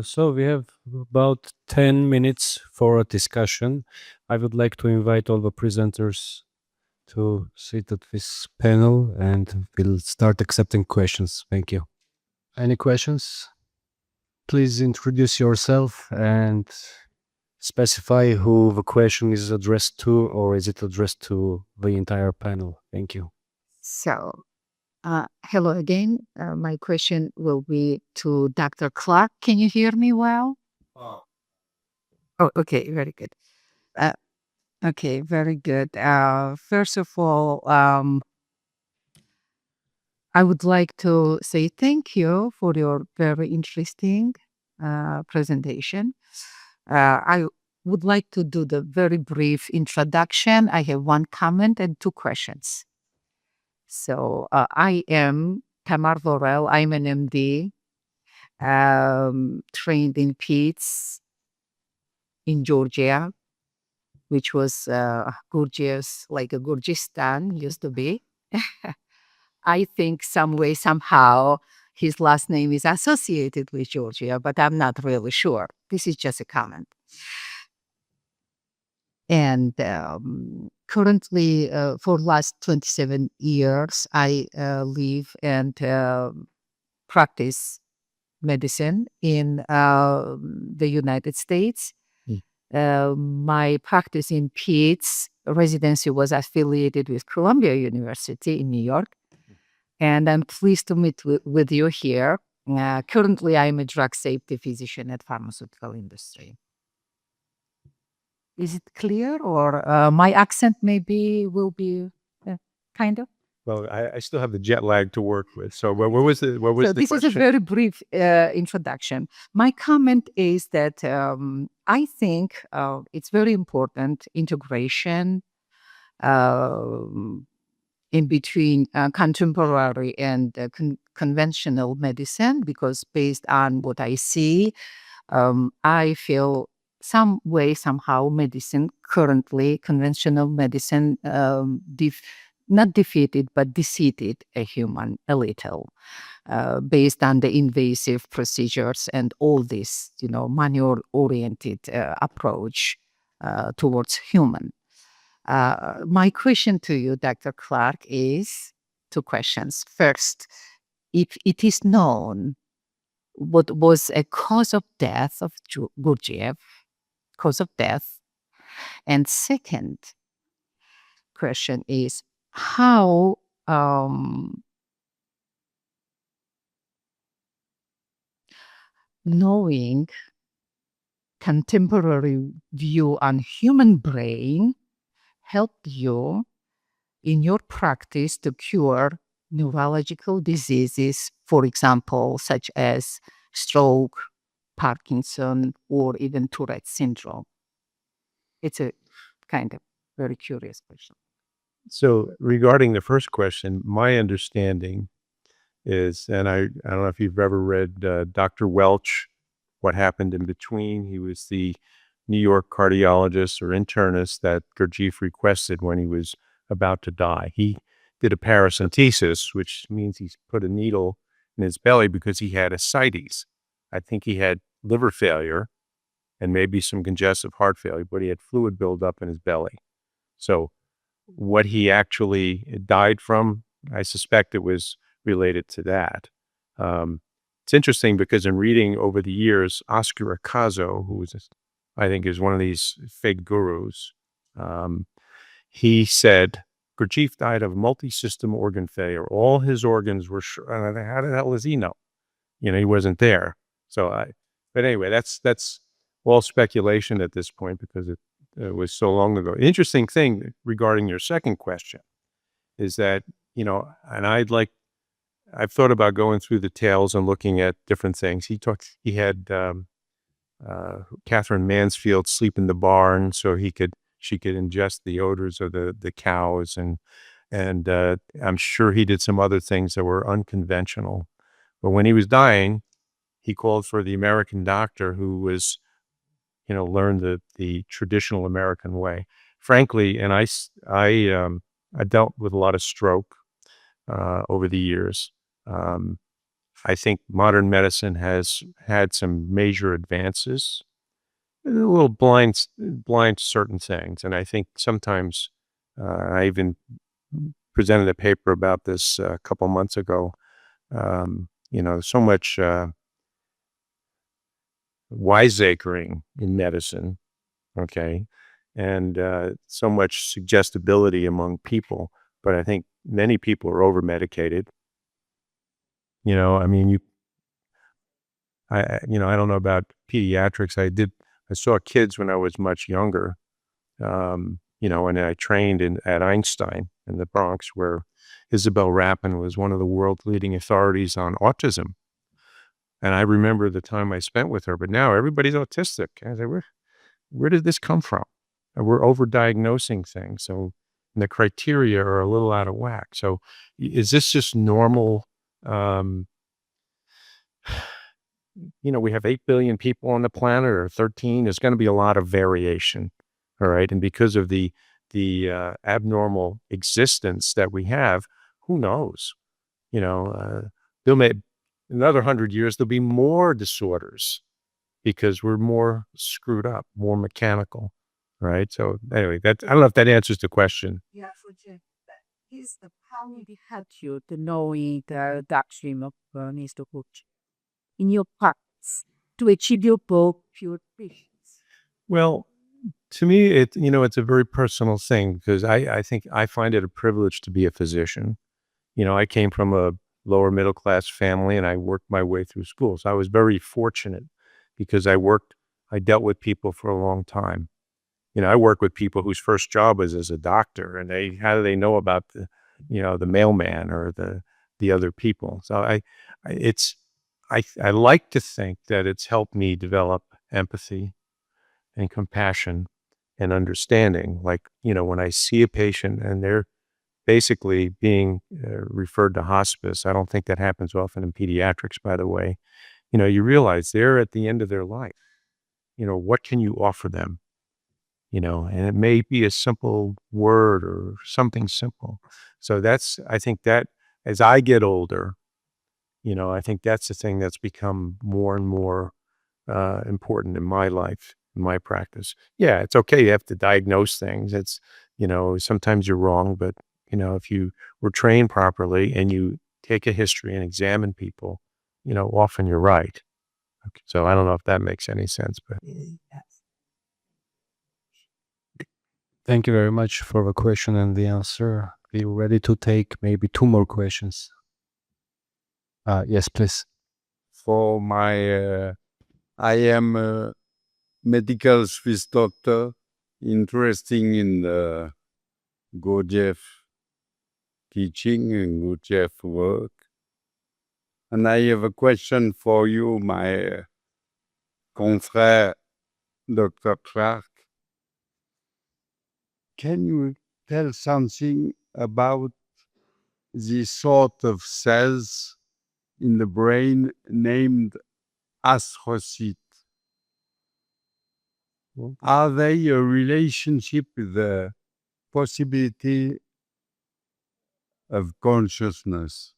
So we have about 10 minutes for a discussion. I would like to invite all the presenters to sit at this panel and we'll start accepting questions. Thank you. Any questions? Please introduce yourself and specify who the question is addressed to, or is it addressed to the entire panel? Thank you. So, hello again. My question will be to Dr. Clark. Can you hear me well? Oh, okay, very good. Uh, okay, very good. First of all, I would like to say thank you for your very interesting presentation. I would like to do the very brief introduction. I have one comment and two questions. So I am Tamar Vorel. I'm an MD, trained in PEDS in Georgia, which was Gurdjieff's, like a Gurdjistan used to be. I think some way, somehow, his last name is associated with Georgia, but I'm not really sure. This is just a comment. And currently, for last 27 years, I live and practice medicine in the United States. My practice in PEDS residency was affiliated with Columbia University in New York. And I'm pleased to meet with you here. Currently, I'm a drug safety physician at pharmaceutical industry. Is it clear, or my accent maybe will be kind of? Well, I still have the jet lag to work with. So what was the So this question? is a very brief introduction. My comment is that I think it's very important integration in between contemporary and conventional medicine, because based on what I see, I feel some way, somehow, medicine currently, conventional medicine, not defeated, but deceived a human a little, based on the invasive procedures and all this, manual-oriented approach towards human. My question to you, Dr. Clark, is two questions. First, if it is known what was a cause of death of Gurdjieff, cause of death, and second question is how knowing contemporary view on human brain helped you in your practice to cure neurological diseases, for example, such as stroke, Parkinson, or even Tourette syndrome? It's a kind of very curious question. So regarding the first question, my understanding is, and I don't know if you've ever read Dr. Welch, What Happened in Between. He was the New York cardiologist or internist that Gurdjieff requested when he was about to die. He did a paracentesis, which means he's put a needle in his belly because he had ascites. I think he had liver failure and maybe some congestive heart failure, but he had fluid buildup in his belly. So what he actually died from, I suspect it was related to that. It's interesting because in reading over the years, Oscar Acaso, who was, I think, is one of these fake gurus, he said Gurdjieff died of multi-system organ failure. All his organs were, how the hell does he know? He wasn't there. But anyway, that's all speculation at this point because it was so long ago. Interesting thing regarding your second question is that, and I've thought about going through the tales and looking at different things. He had Catherine Mansfield sleep in the barn so she could ingest the odors of the cows, and I'm sure he did some other things that were unconventional. But when he was dying, he called for the American doctor who was, learned the traditional American way. Frankly, and I dealt with a lot of stroke over the years. I think modern medicine has had some major advances, and a little blind to certain things. And I think sometimes I even presented a paper about this a couple months ago. So much wiseacring in medicine, okay, and so much suggestibility among people. But I think many people are over medicated. I mean, I don't know about pediatrics. I saw kids when I was much younger, and I trained at Einstein in the Bronx, where Isabel Rappin was one of the world's leading authorities on autism. And I remember the time I spent with her, but now everybody's autistic. I said, where did this come from? And we're overdiagnosing things. So the criteria are a little out of whack. So is this just normal? We have 8 billion people on the planet, or 13. There's going to be a lot of variation. All right. And because of the abnormal existence that we have, who knows? They'll make another 100 years, there'll be more disorders because we're more screwed up, more mechanical. Right. So anyway, I don't know if that answers the question. Yeah, for Jeff, is the how did it help you to knowing the doctrine of Mr. Gurdjieff in your practice to achieve your goal, pure patience? Well, to me, it's a very personal thing because I think I find it a privilege to be a physician. I came from a lower middle class family and I worked my way through school. So I was very fortunate because I dealt with people for a long time. I work with people whose first job was as a doctor, and how do they know about the mailman or the other people? So I like to think that it's helped me develop empathy and compassion and understanding. Like, when I see a patient and they're basically being referred to hospice, I don't think that happens often in pediatrics, by the way. You realize they're at the end of their life. What can you offer them? And it may be a simple word or something simple. So I think that as I get older, I think that's the thing that's become more and more important in my life, in my practice. Yeah, it's okay. You have to diagnose things. Sometimes you're wrong, but if you were trained properly and you take a history and examine people, often you're right. Okay, so I don't know if that makes any sense, but Thank you very much for the question and the answer. We're ready to take maybe 2 more questions. Yes, please. For I am a medical Swiss doctor, interesting in the Gurdjieff teaching and Gurdjieff work. And I have a question for you, my confrère, Dr. Clark. Can you tell something about this sort of cells in the brain named astrocytes? Are they a relationship with the possibility of consciousness?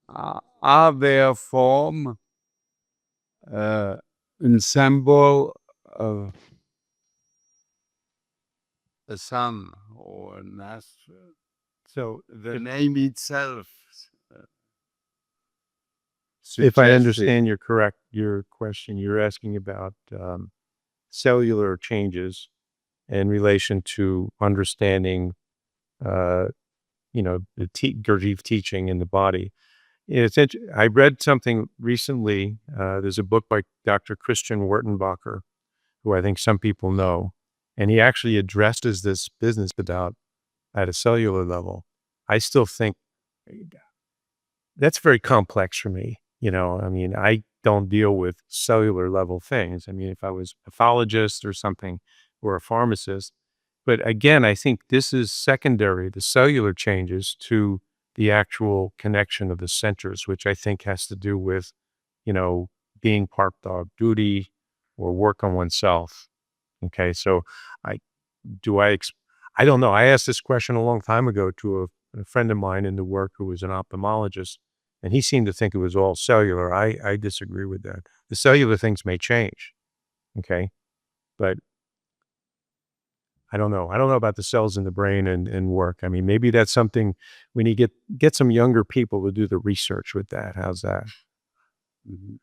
Are their form a symbol of a sun or an astro? So the name itself. if I suggests understand your question, you're asking about cellular changes in relation to understanding, the Gurdjieff teaching in the body. I read something recently. There's a book by Dr. Christian Wertenbacher, who I think some people know, and he actually addresses this business at a cellular level. I still think that's very complex for me. I mean, I don't deal with cellular level things. I mean, if I was a pathologist or something, or a pharmacist, but again, I think this is secondary, the cellular changes, to the actual connection of the centers, which I think has to do with, being part dog duty or work on oneself. Okay. So I, do I, ex- I don't know. I asked this question a long time ago to a friend of mine in the work who was an ophthalmologist, and he seemed to think it was all cellular. I disagree with that. The cellular things may change, okay, but I don't know. I don't know about the cells in the brain and work. I mean, maybe that's something we need to get some younger people to do the research with that. How's that? Mhm.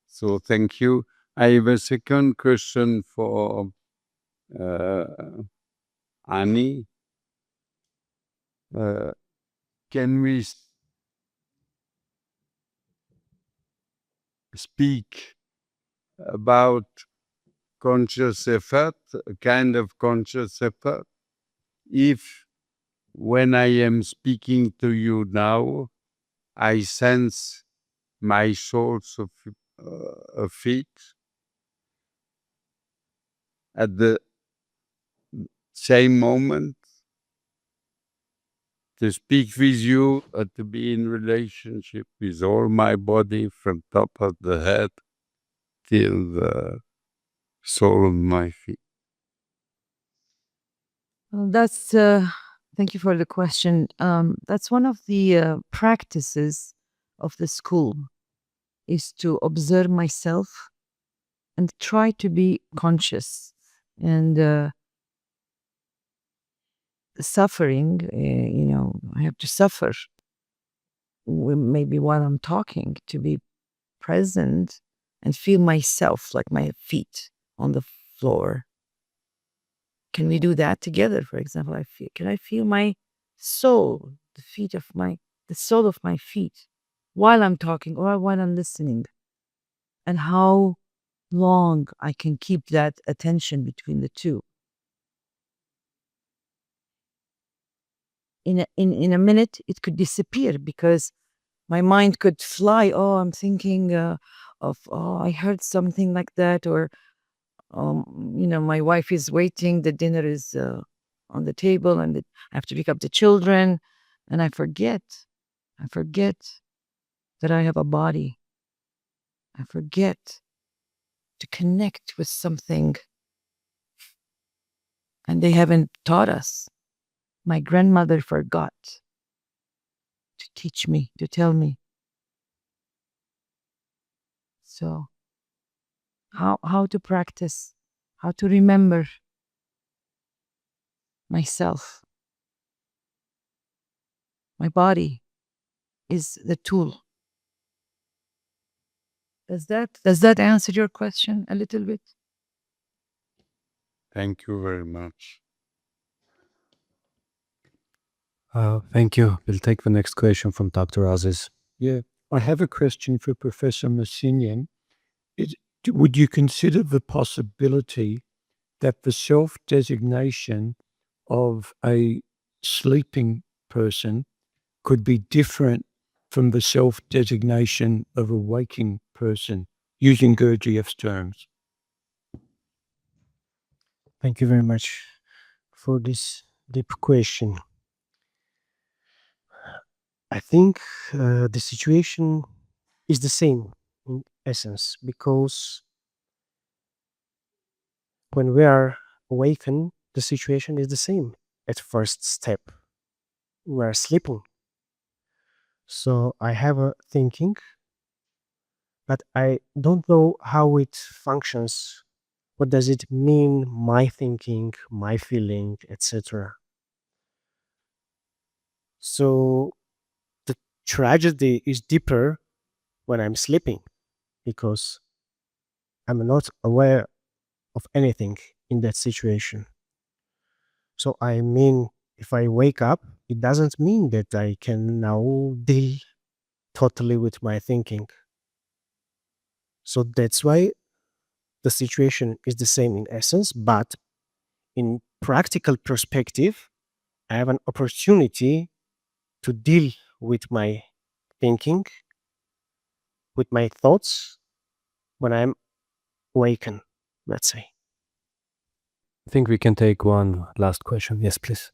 So thank you. I have a second question for Annie. Can we speak about conscious effort, a kind of conscious effort? If when I am speaking to you now, I sense my soles of feet at the same moment, to speak with you or to be in relationship with all my body from top of the head till the sole of my feet. Well, thank you for the question. That's one of the practices of the school, is to observe myself and try to be conscious. And suffering, I have to suffer maybe while I'm talking, to be present and feel myself, like my feet on the floor. Can we do that together? For example, can I feel my soul, the sole of my feet while I'm talking or while I'm listening? And how long I can keep that attention between the two. In a minute, it could disappear because my mind could fly. Oh, I'm thinking I heard something like that, or my wife is waiting, the dinner is on the table, and I have to pick up the children, and I forget that I have a body. I forget to connect with something, and they haven't taught us. My grandmother forgot to teach me, to tell me. So how to practice, how to remember myself. My body is the tool. Does that answer your question a little bit? Thank you very much. Thank you. We'll take the next question from Dr. Aziz. Yeah, I have a question for Professor Massinian. Would you consider the possibility that the self-designation of a sleeping person could be different from the self-designation of a waking person, using Gurdjieff's terms? Thank you very much for this deep question. I think the situation is the same in essence, because when we are awakened, the situation is the same. At first step, we are sleeping. So I have a thinking, but I don't know how it functions. What does it mean, my thinking, my feeling, etc. So the tragedy is deeper when I'm sleeping, because I'm not aware of anything in that situation. So I mean, if I wake up, it doesn't mean that I can now deal totally with my thinking. So that's why the situation is the same in essence, but in practical perspective, I have an opportunity to deal with my thinking, with my thoughts when I'm awakened, let's say. I think we can take one last question. Yes, please.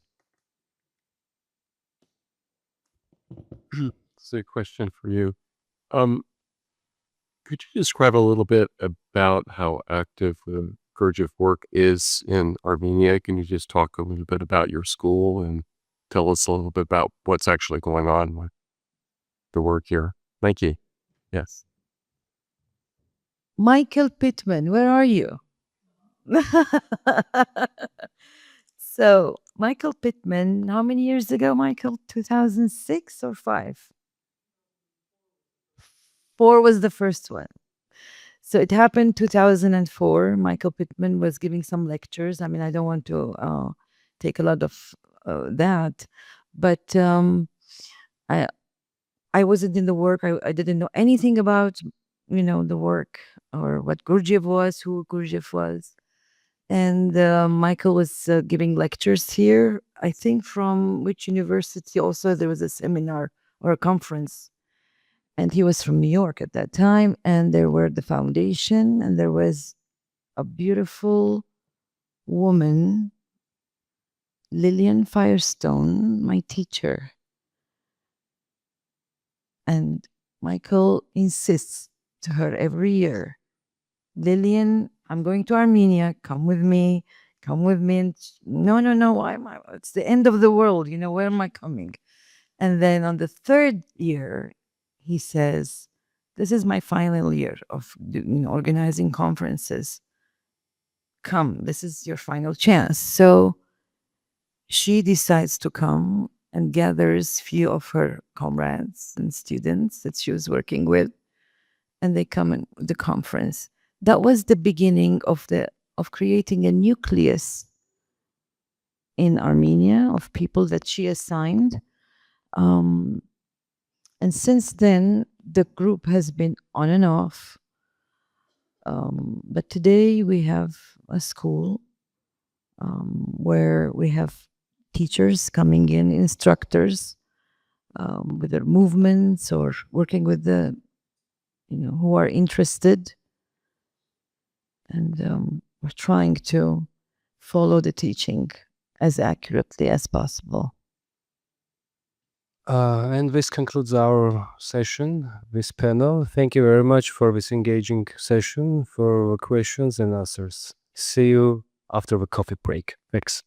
It's a question for you. Could you describe a little bit about how active the Gurdjieff work is in Armenia? Can you just talk a little bit about your school and tell us a little bit about what's actually going on with the work here. Thank you. Yes. Michael Pittman, where are you? So, Michael Pittman, how many years ago, Michael? 2006 or 5? 4 was the first one. So it happened 2004. Michael Pittman was giving some lectures. I mean, I don't want to take a lot of that, but I I wasn't in the work. I didn't know anything about the work or what Gurdjieff was, who Gurdjieff was. And Michael was giving lectures here. I think from which university? Also, there was a seminar or a conference, and he was from New York at that time. And there were the foundation, and there was a beautiful woman, Lillian Firestone, my teacher. And Michael insists to her every year, Lillian, I'm going to Armenia. Come with me. Come with me. And no. Why am I? It's the end of the world. Where am I coming? And then on the third year, he says, this is my final year of organizing conferences. Come, this is your final chance. So she decides to come and gathers few of her comrades and students that she was working with, and they come in the conference. That was the beginning of creating a nucleus in Armenia of people that she assigned. And since then, the group has been on and off. But today we have a school where we have teachers coming in, instructors with their movements or working with the, who are interested. And we're trying to follow the teaching as accurately as possible. And this concludes our session, this panel. Thank you very much for this engaging session, for questions and answers. See you after the coffee break. Thanks.